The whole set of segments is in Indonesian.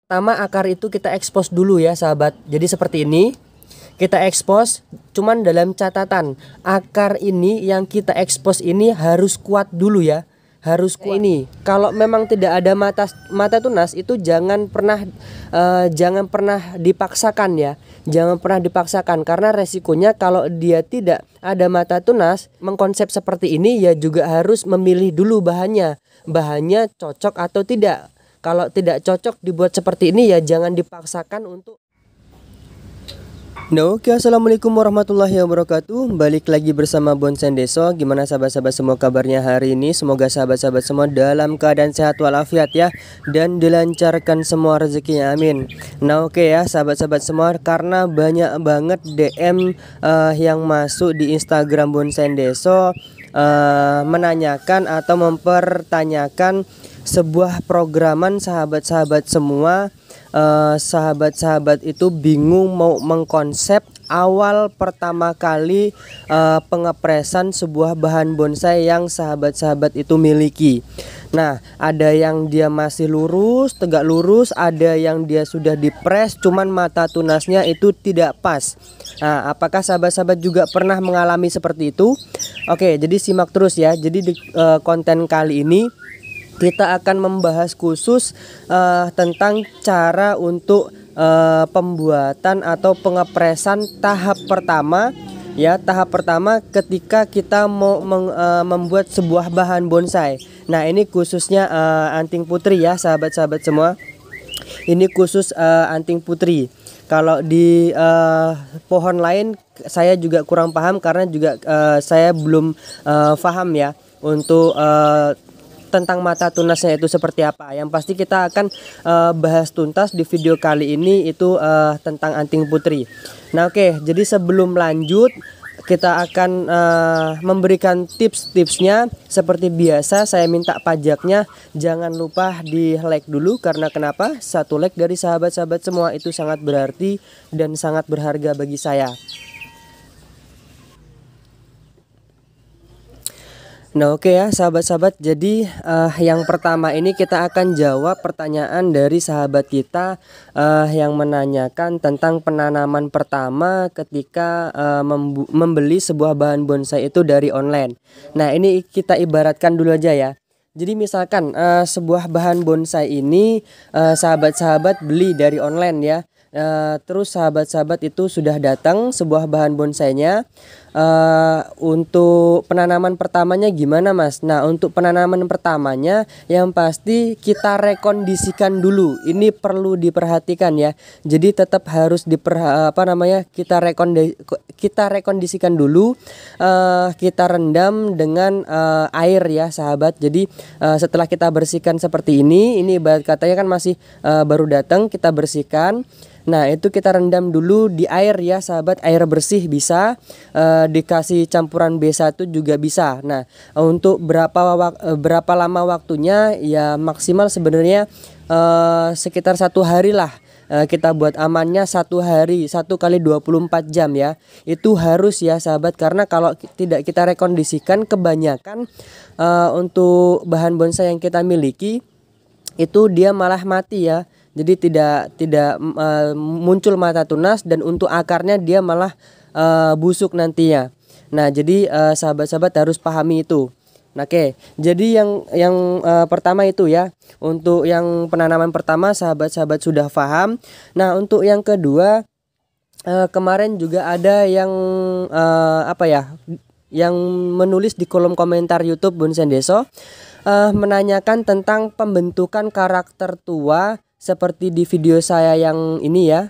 Pertama akar itu kita expose dulu ya sahabat. Jadi seperti ini. Kita expose, cuman dalam catatan akar ini yang kita expose ini harus kuat dulu ya, harus kuat. Ini kalau memang tidak ada mata tunas itu jangan pernah dipaksakan ya, jangan pernah dipaksakan karena resikonya kalau dia tidak ada mata tunas mengkonsep seperti ini ya juga harus memilih dulu bahannya cocok atau tidak. Kalau tidak cocok dibuat seperti ini ya jangan dipaksakan untuk. Nah oke, assalamualaikum warahmatullahi wabarakatuh. Balik lagi bersama Bonsai Deso. Gimana sahabat-sahabat semua kabarnya hari ini? Semoga sahabat-sahabat semua dalam keadaan sehat walafiat ya, dan dilancarkan semua rezekinya, amin. Nah oke ya sahabat-sahabat semua, karena banyak banget DM yang masuk di Instagram Bonsai Deso menanyakan atau mempertanyakan sebuah programan sahabat-sahabat semua. Sahabat-sahabat itu bingung mau mengkonsep awal pertama kali pengepresan sebuah bahan bonsai yang sahabat-sahabat itu miliki. Nah, ada yang dia masih lurus, tegak lurus, ada yang dia sudah dipres cuman mata tunasnya itu tidak pas. Nah, apakah sahabat-sahabat juga pernah mengalami seperti itu? Oke, jadi simak terus ya. Jadi di konten kali ini kita akan membahas khusus tentang cara untuk pembuatan atau pengepresan tahap pertama ya. Tahap pertama ketika kita mau membuat sebuah bahan bonsai. Nah ini khususnya anting putri ya sahabat-sahabat semua. Ini khusus anting putri. Kalau di pohon lain saya juga kurang paham karena juga saya belum paham ya untuk tentang mata tunasnya itu seperti apa. Yang pasti kita akan bahas tuntas di video kali ini itu tentang anting putri. Nah oke, jadi sebelum lanjut kita akan memberikan tips-tipsnya. Seperti biasa saya minta pajaknya jangan lupa di like dulu, karena kenapa? Satu like dari sahabat-sahabat semua itu sangat berarti dan sangat berharga bagi saya. Nah oke ya sahabat-sahabat, jadi yang pertama ini kita akan jawab pertanyaan dari sahabat kita yang menanyakan tentang penanaman pertama ketika membeli sebuah bahan bonsai itu dari online. Nah ini kita ibaratkan dulu aja ya. Jadi misalkan sebuah bahan bonsai ini sahabat-sahabat beli dari online ya. Terus sahabat-sahabat itu sudah datang sebuah bahan bonsainya. Untuk penanaman pertamanya gimana mas? Nah untuk penanaman pertamanya yang pasti kita rekondisikan dulu. Ini perlu diperhatikan ya. Jadi tetap harus kita rekondisikan dulu. Kita rendam dengan air ya sahabat. Jadi setelah kita bersihkan seperti ini ibarat katanya kan masih baru datang, kita bersihkan. Nah itu kita rendam dulu di air ya sahabat, air bersih bisa, dikasih campuran B1 juga bisa. Nah untuk berapa lama waktunya ya, maksimal sebenarnya sekitar 1 hari lah. Kita buat amannya 1 hari, 1 kali 24 jam ya. Itu harus ya sahabat, karena kalau tidak kita rekondisikan kebanyakan untuk bahan bonsai yang kita miliki itu dia malah mati ya. Jadi tidak muncul mata tunas, dan untuk akarnya dia malah busuk nantinya. Nah jadi sahabat-sahabat harus pahami itu. Nah, oke, jadi yang pertama itu ya, untuk yang penanaman pertama sahabat-sahabat sudah paham. Nah untuk yang kedua, kemarin juga ada yang yang menulis di kolom komentar YouTube Bonsai Deso, menanyakan tentang pembentukan karakter tua seperti di video saya yang ini ya.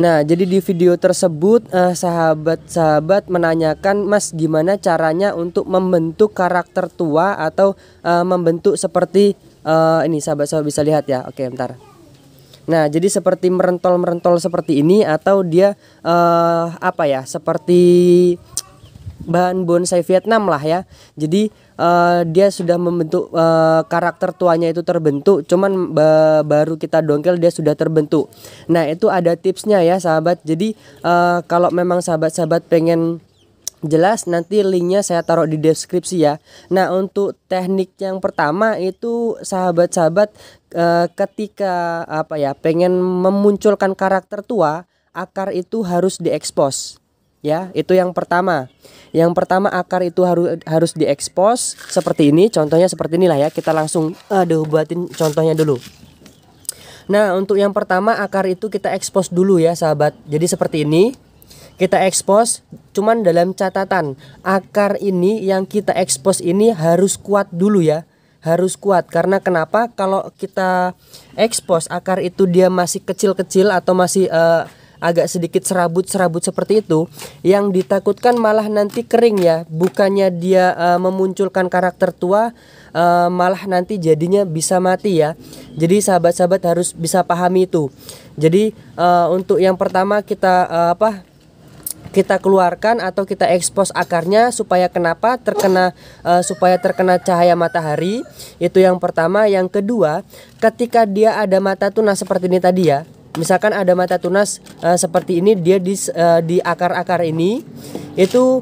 Nah jadi di video tersebut sahabat-sahabat menanyakan, mas gimana caranya untuk membentuk karakter tua atau membentuk seperti ini, sahabat-sahabat bisa lihat ya. Oke bentar. Nah jadi seperti merentol-merentol seperti ini, atau dia seperti bahan bonsai Vietnam lah ya. Jadi dia sudah membentuk karakter tuanya itu terbentuk, cuman baru kita dongkel dia sudah terbentuk. Nah itu ada tipsnya ya sahabat. Jadi kalau memang sahabat-sahabat pengen jelas nanti linknya saya taruh di deskripsi ya. Nah, untuk teknik yang pertama itu sahabat-sahabat, ketika pengen memunculkan karakter tua, akar itu harus diekspos ya. Itu yang pertama. Yang pertama, akar itu harus diekspos seperti ini. Contohnya seperti inilah ya. Kita langsung buatin contohnya dulu. Nah, untuk yang pertama, akar itu kita ekspos dulu ya sahabat. Jadi seperti ini. Kita ekspos, cuman dalam catatan, akar ini yang kita ekspos ini harus kuat dulu ya. Harus kuat, karena kenapa? Kalau kita ekspos akar itu dia masih kecil-kecil atau masih agak sedikit serabut-serabut seperti itu, yang ditakutkan malah nanti kering ya. Bukannya dia memunculkan karakter tua, malah nanti jadinya bisa mati ya. Jadi sahabat-sahabat harus bisa pahami itu. Jadi untuk yang pertama kita kita keluarkan atau kita ekspos akarnya supaya supaya terkena cahaya matahari. Itu yang pertama. Yang kedua, ketika dia ada mata tunas seperti ini tadi ya. Misalkan ada mata tunas seperti ini, dia di akar-akar ini, itu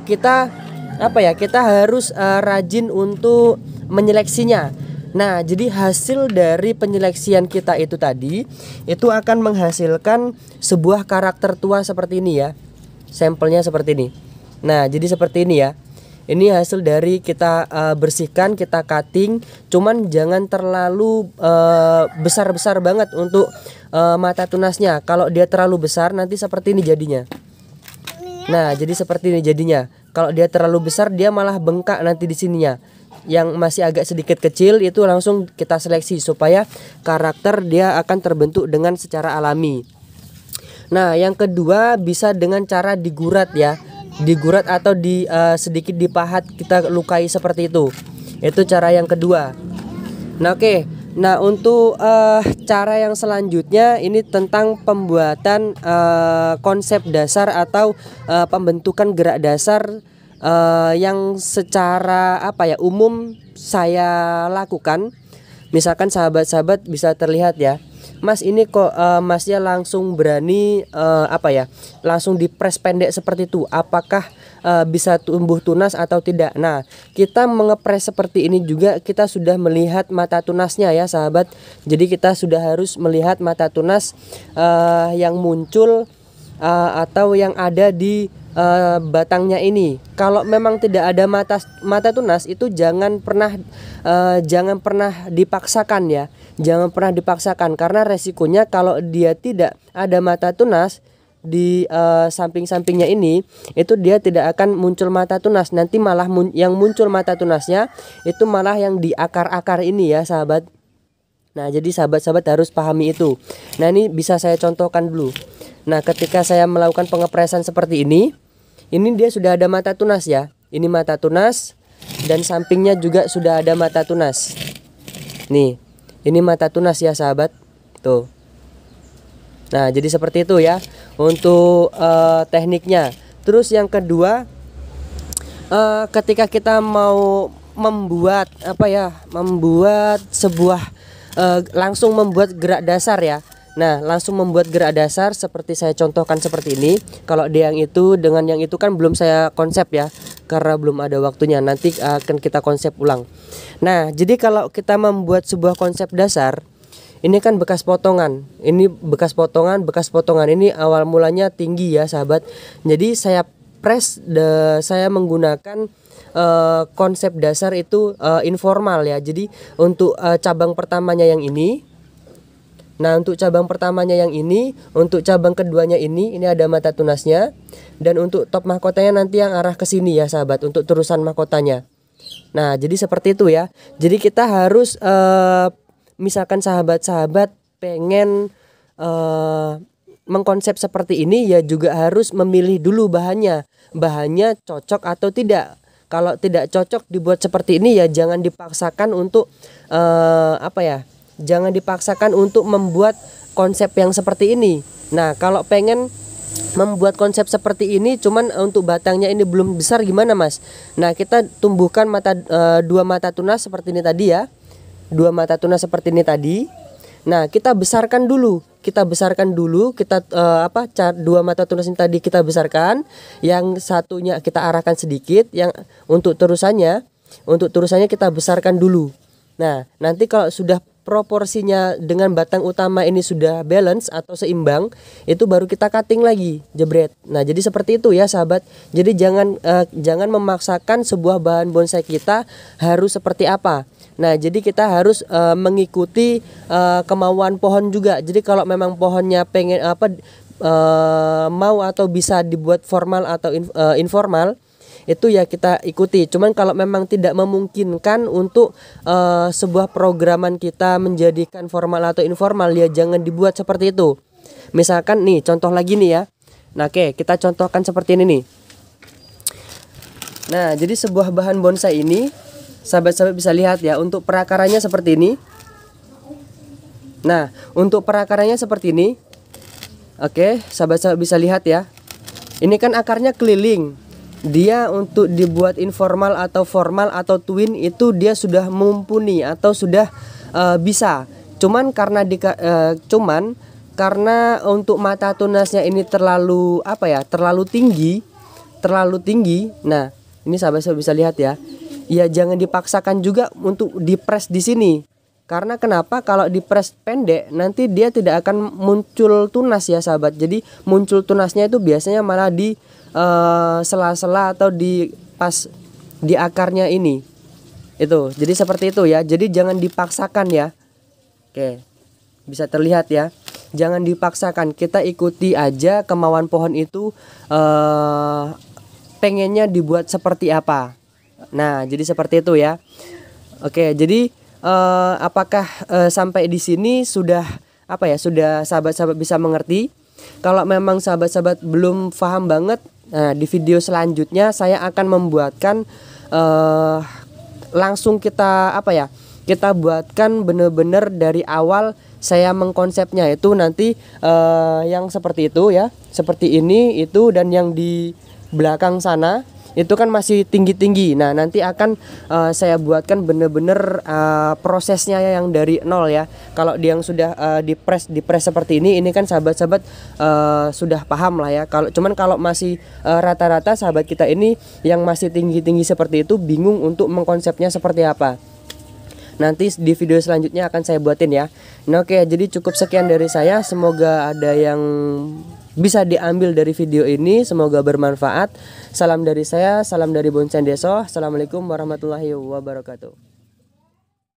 kita harus rajin untuk menyeleksinya. Nah, jadi hasil dari penyeleksian kita itu tadi itu akan menghasilkan sebuah karakter tua seperti ini ya. Sampelnya seperti ini. Nah, jadi seperti ini ya. Ini hasil dari kita bersihkan, kita cutting. Cuman jangan terlalu besar-besar banget untuk mata tunasnya. Kalau dia terlalu besar nanti seperti ini jadinya. Nah, jadi seperti ini jadinya. Kalau dia terlalu besar dia malah bengkak nanti di sininya. Yang masih agak sedikit kecil itu langsung kita seleksi supaya karakter dia akan terbentuk dengan secara alami. Nah, yang kedua bisa dengan cara digurat ya. Digurat atau sedikit dipahat, kita lukai seperti itu. Itu cara yang kedua. Nah, oke. Nah, untuk cara yang selanjutnya ini tentang pembuatan konsep dasar atau pembentukan gerak dasar yang secara umum saya lakukan. Misalkan sahabat-sahabat bisa terlihat ya. Mas, ini kok masnya langsung berani langsung dipres pendek seperti itu. Apakah bisa tumbuh tunas atau tidak? Nah, kita mengepres seperti ini juga kita sudah melihat mata tunasnya ya sahabat. Jadi kita sudah harus melihat mata tunas yang muncul atau yang ada di batangnya ini. Kalau memang tidak ada mata tunas itu jangan pernah dipaksakan ya. Jangan pernah dipaksakan, karena resikonya kalau dia tidak ada mata tunas di samping-sampingnya ini, itu dia tidak akan muncul mata tunas. Nanti malah yang muncul mata tunasnya itu malah yang di akar-akar ini ya sahabat. Nah, jadi sahabat-sahabat harus pahami itu. Nah, ini bisa saya contohkan dulu. Nah, ketika saya melakukan pengepresan seperti ini dia sudah ada mata tunas ya. Ini mata tunas dan sampingnya juga sudah ada mata tunas. Nih, ini mata tunas ya sahabat. Tuh. Nah, jadi seperti itu ya untuk tekniknya. Terus yang kedua, ketika kita mau membuat langsung membuat gerak dasar ya. Nah, langsung membuat gerak dasar seperti saya contohkan seperti ini. Kalau yang itu dengan yang itu kan belum saya konsep ya, karena belum ada waktunya. Nanti akan kita konsep ulang. Nah, jadi kalau kita membuat sebuah konsep dasar, ini kan bekas potongan. Ini bekas potongan. Ini awal mulanya tinggi ya sahabat. Jadi saya saya menggunakan konsep dasar itu informal ya. Jadi untuk cabang pertamanya yang ini. Nah, untuk cabang pertamanya yang ini, untuk cabang keduanya ini ada mata tunasnya, dan untuk top mahkotanya nanti yang arah ke sini ya sahabat, untuk terusan mahkotanya. Nah, jadi seperti itu ya. Jadi kita harus misalkan sahabat-sahabat pengen mengkonsep seperti ini ya, juga harus memilih dulu bahannya cocok atau tidak. Kalau tidak cocok dibuat seperti ini ya jangan dipaksakan untuk jangan dipaksakan untuk membuat konsep yang seperti ini. Nah, kalau pengen membuat konsep seperti ini cuman untuk batangnya ini belum besar gimana Mas? Nah, kita tumbuhkan dua mata tunas seperti ini tadi ya. Dua mata tunas seperti ini tadi. Nah, kita besarkan dulu. kita besarkan dulu, kita dua mata tunas ini tadi kita besarkan, yang satunya kita arahkan sedikit, yang untuk terusannya kita besarkan dulu. Nah, nanti kalau sudah proporsinya dengan batang utama ini sudah balance atau seimbang, itu baru kita cutting lagi, jebret. Nah, jadi seperti itu ya sahabat. Jadi jangan memaksakan sebuah bahan bonsai kita harus seperti apa. Nah, jadi kita harus mengikuti kemauan pohon juga. Jadi kalau memang pohonnya pengen mau atau bisa dibuat formal atau informal, itu ya kita ikuti. Cuman kalau memang tidak memungkinkan untuk sebuah programan kita menjadikan formal atau informal, ya jangan dibuat seperti itu. Misalkan nih contoh lagi nih ya. Nah, oke, kita contohkan seperti ini nih. Nah, jadi sebuah bahan bonsai ini sahabat-sahabat bisa lihat ya, untuk perakarannya seperti ini. Nah, untuk perakarannya seperti ini. Oke, sahabat-sahabat bisa lihat ya. Ini kan akarnya keliling. Dia untuk dibuat informal atau formal atau twin itu dia sudah mumpuni atau sudah bisa. Cuman karena untuk mata tunasnya ini terlalu tinggi. Nah, ini sahabat-sahabat bisa lihat ya. Ya jangan dipaksakan juga untuk dipres di sini. Karena kenapa? Kalau dipres pendek nanti dia tidak akan muncul tunas ya sahabat. Jadi muncul tunasnya itu biasanya malah di sela-sela atau di pas di akarnya ini. Itu. Jadi seperti itu ya. Jadi jangan dipaksakan ya. Oke. Bisa terlihat ya. Jangan dipaksakan. Kita ikuti aja kemauan pohon itu pengennya dibuat seperti apa. Nah, jadi seperti itu ya. Oke, jadi apakah sampai di sini sudah sudah sahabat-sahabat bisa mengerti? Kalau memang sahabat-sahabat belum paham banget, nah di video selanjutnya saya akan membuatkan langsung kita buatkan bener-bener dari awal saya mengkonsepnya, itu nanti yang seperti itu ya, seperti ini itu, dan yang di belakang sana itu kan masih tinggi-tinggi. Nah, nanti akan saya buatkan bener-bener prosesnya yang dari nol ya. Kalau yang sudah dipres seperti ini kan sahabat-sahabat sudah paham lah ya. Kalau masih rata-rata sahabat kita ini yang masih tinggi-tinggi seperti itu bingung untuk mengkonsepnya seperti apa. Nanti di video selanjutnya akan saya buatin ya. Nah, oke, jadi cukup sekian dari saya. Semoga ada yang bisa diambil dari video ini, semoga bermanfaat. Salam dari saya, salam dari Bonsen Deso. Assalamualaikum warahmatullahi wabarakatuh.